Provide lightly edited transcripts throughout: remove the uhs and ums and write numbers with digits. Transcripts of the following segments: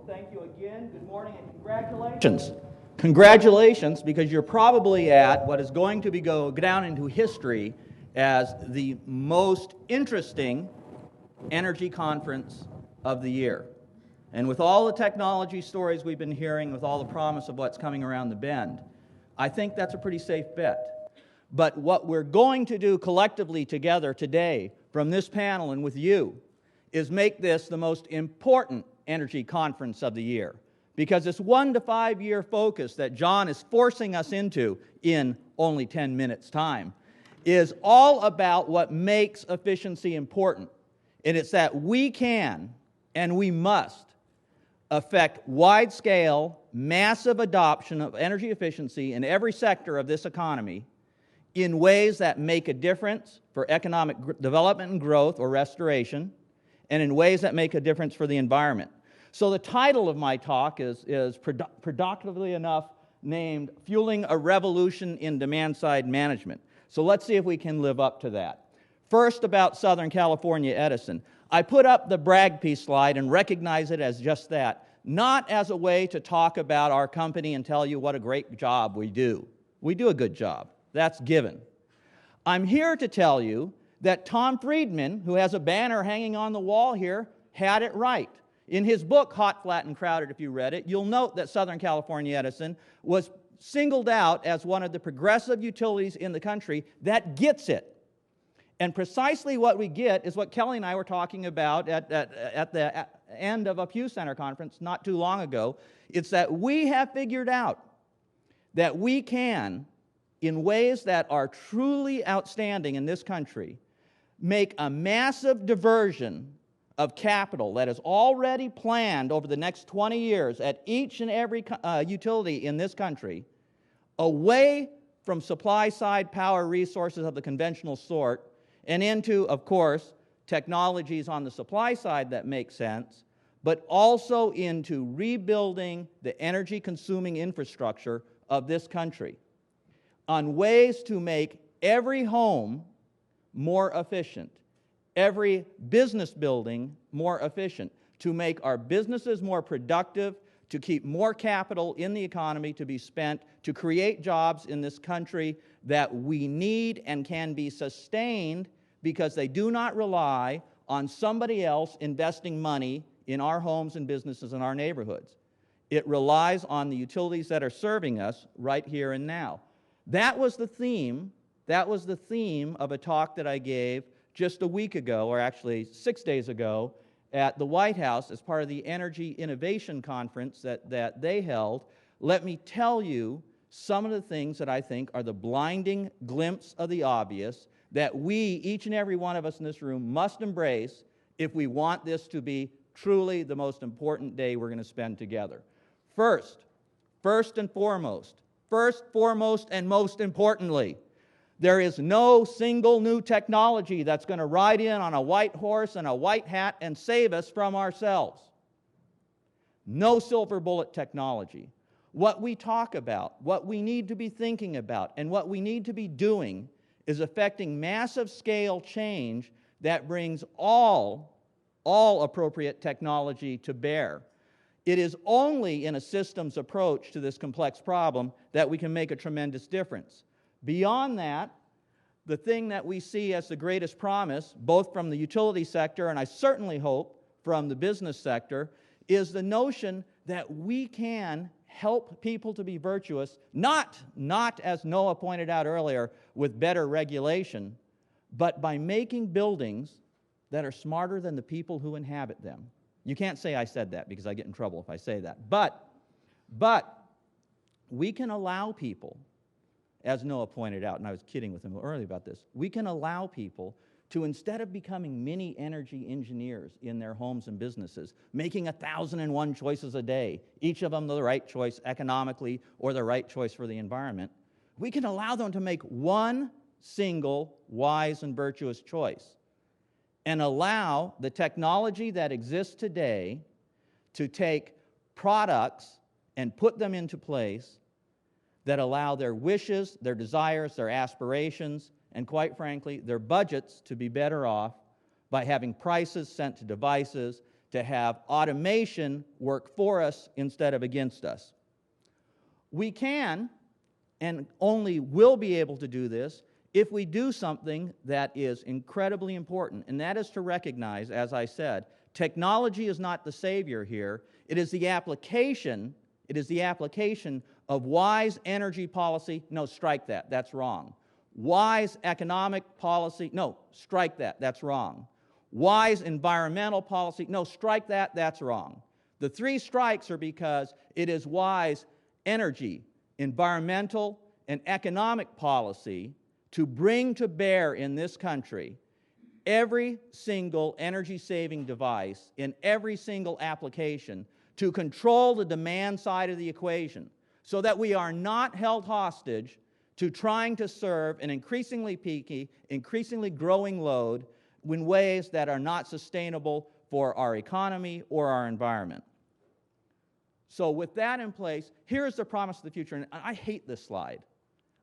Well, thank you again. Good morning and congratulations. Congratulations, because you're probably at what is going to go down into history as the most interesting energy conference of the year. And with all the technology stories we've been hearing, with all the promise of what's coming around the bend, I think that's a pretty safe bet. But what we're going to do collectively together today from this panel and with you is make this the most important energy conference of the year. Because this 1 to 5 year focus that John is forcing us into in only 10 minutes' time is all about what makes efficiency important. And it's that we can and we must affect wide-scale, massive adoption of energy efficiency in every sector of this economy in ways that make a difference for economic development and growth or restoration, and in ways that make a difference for the environment. So the title of my talk is productively enough named Fueling a Revolution in Demand-Side Management. So let's see if we can live up to that. First, about Southern California Edison. I put up the brag piece slide and recognize it as just that, not as a way to talk about our company and tell you what a great job we do. We do a good job. That's given. I'm here to tell you that Tom Friedman, who has a banner hanging on the wall here, had it right. In his book, Hot, Flat, and Crowded, if you read it, you'll note that Southern California Edison was singled out as one of the progressive utilities in the country that gets it. And precisely what we get is what Kelly and I were talking about at the end of a Pew Center conference not too long ago. It's that we have figured out that we can, in ways that are truly outstanding in this country, make a massive diversion of capital that is already planned over the next 20 years at each and every utility in this country away from supply-side power resources of the conventional sort and into, of course, technologies on the supply side that make sense, but also into rebuilding the energy-consuming infrastructure of this country on ways to make every home more efficient, every business building more efficient, to make our businesses more productive, to keep more capital in the economy to be spent, to create jobs in this country that we need and can be sustained because they do not rely on somebody else investing money in our homes and businesses in our neighborhoods. It relies on the utilities that are serving us right here and now. That was the theme of a talk that I gave just a week ago, or actually 6 days ago, at the White House as part of the Energy Innovation Conference that they held. Let me tell you some of the things that I think are the blinding glimpse of the obvious that we, each and every one of us in this room, must embrace if we want this to be truly the most important day we're going to spend together. First and foremost, and most importantly, there is no single new technology that's going to ride in on a white horse and a white hat and save us from ourselves. No silver bullet technology. What we talk about, what we need to be thinking about, and what we need to be doing is affecting massive scale change that brings all appropriate technology to bear. It is only in a systems approach to this complex problem that we can make a tremendous difference. Beyond that, the thing that we see as the greatest promise, both from the utility sector and I certainly hope from the business sector, is the notion that we can help people to be virtuous, not as Noah pointed out earlier, with better regulation, but by making buildings that are smarter than the people who inhabit them. You can't say I said that because I get in trouble if I say that. But we can allow people, as Noah pointed out, and I was kidding with him earlier about this, we can allow people to, instead of becoming mini energy engineers in their homes and businesses, making 1,001 choices a day, each of them the right choice economically or the right choice for the environment, we can allow them to make one single wise and virtuous choice and allow the technology that exists today to take products and put them into place that allow their wishes, their desires, their aspirations, and quite frankly, their budgets to be better off by having prices sent to devices, to have automation work for us instead of against us. We can and only will be able to do this if we do something that is incredibly important, and that is to recognize, as I said, technology is not the savior here. It is the application of wise energy policy. No, strike that. That's wrong. Wise economic policy. No, strike that. That's wrong. Wise environmental policy. No, strike that. That's wrong. The three strikes are because it is wise energy, environmental, and economic policy to bring to bear in this country every single energy-saving device in every single application to control the demand side of the equation so that we are not held hostage to trying to serve an increasingly peaky, increasingly growing load in ways that are not sustainable for our economy or our environment. So with that in place, here's the promise of the future. And I hate this slide.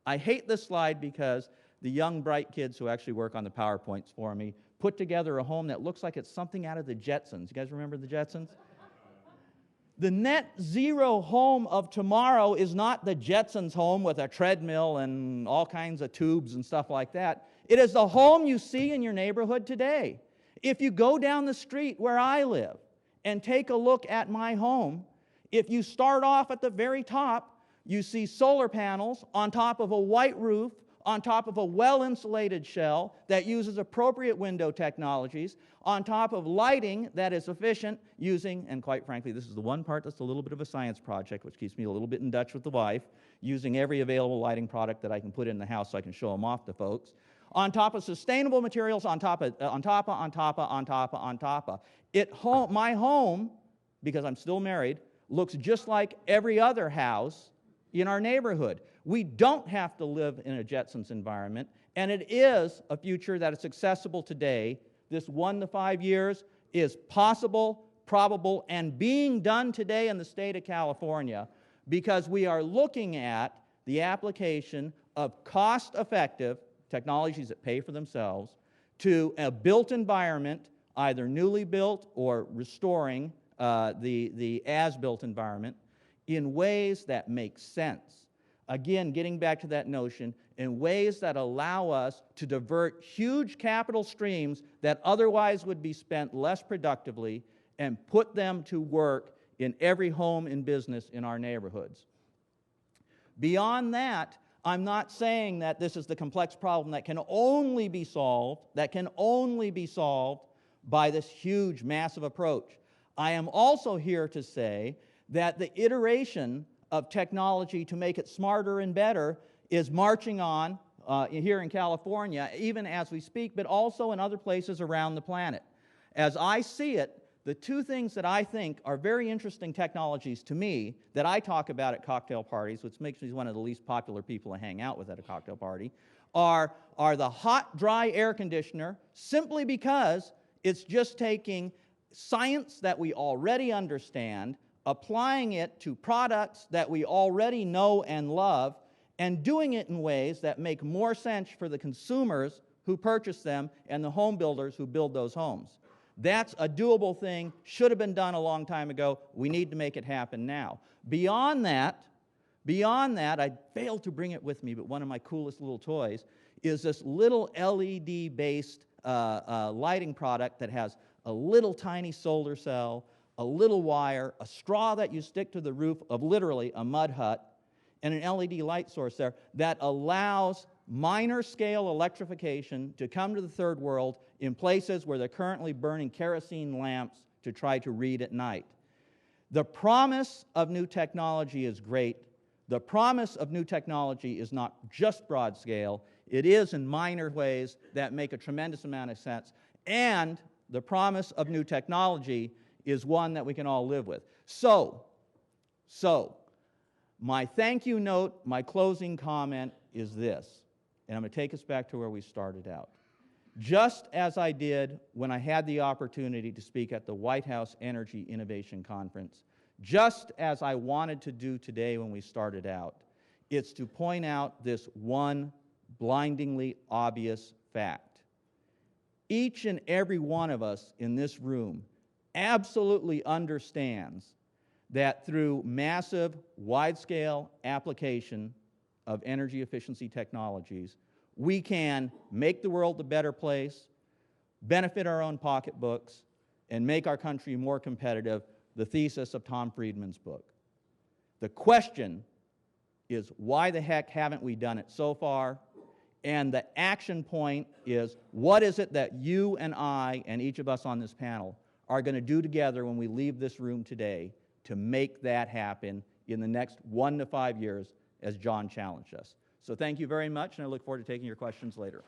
I hate this slide because the young, bright kids who actually work on the PowerPoints for me put together a home that looks like it's something out of the Jetsons. You guys remember the Jetsons? The net zero home of tomorrow is not the Jetsons' home with a treadmill and all kinds of tubes and stuff like that. It is the home you see in your neighborhood today. If you go down the street where I live and take a look at my home, if you start off at the very top, you see solar panels on top of a white roof, on top of a well-insulated shell that uses appropriate window technologies, on top of lighting that is efficient using, and quite frankly, this is the one part that's a little bit of a science project, which keeps me a little bit in touch with the wife, using every available lighting product that I can put in the house so I can show them off to folks, on top of sustainable materials, on top of. My home, because I'm still married, looks just like every other house in our neighborhood. We don't have to live in a Jetsons environment, and it is a future that is accessible today. This 1 to 5 years is possible, probable, and being done today in the state of California because we are looking at the application of cost-effective technologies that pay for themselves to a built environment, either newly built or restoring the as-built environment, in ways that make sense. Again, getting back to that notion, in ways that allow us to divert huge capital streams that otherwise would be spent less productively and put them to work in every home and business in our neighborhoods. Beyond that, I'm not saying that this is the complex problem that can only be solved by this huge, massive approach. I am also here to say that the iteration of technology to make it smarter and better is marching on here in California, even as we speak, but also in other places around the planet. As I see it, the two things that I think are very interesting technologies to me that I talk about at cocktail parties, which makes me one of the least popular people to hang out with at a cocktail party, are the hot, dry air conditioner, simply because it's just taking science that we already understand, applying it to products that we already know and love, and doing it in ways that make more sense for the consumers who purchase them and the home builders who build those homes. That's a doable thing, should have been done a long time ago. We need to make it happen now. Beyond that, I failed to bring it with me, but one of my coolest little toys is this little LED-based lighting product that has a little tiny solar cell, a little wire, a straw that you stick to the roof of literally a mud hut, and an LED light source there that allows minor scale electrification to come to the third world in places where they're currently burning kerosene lamps to try to read at night. The promise of new technology is great. The promise of new technology is not just broad scale. It is in minor ways that make a tremendous amount of sense. And the promise of new technology is one that we can all live with. So, my thank you note, my closing comment is this, and I'm going to take us back to where we started out. Just as I did when I had the opportunity to speak at the White House Energy Innovation Conference, just as I wanted to do today when we started out, it's to point out this one blindingly obvious fact. Each and every one of us in this room absolutely understands that through massive, wide-scale application of energy efficiency technologies, we can make the world a better place, benefit our own pocketbooks, and make our country more competitive, the thesis of Tom Friedman's book. The question is, why the heck haven't we done it so far? And the action point is, what is it that you and I and each of us on this panel are going to do together when we leave this room today to make that happen in the next 1 to 5 years, as John challenged us. So thank you very much, and I look forward to taking your questions later.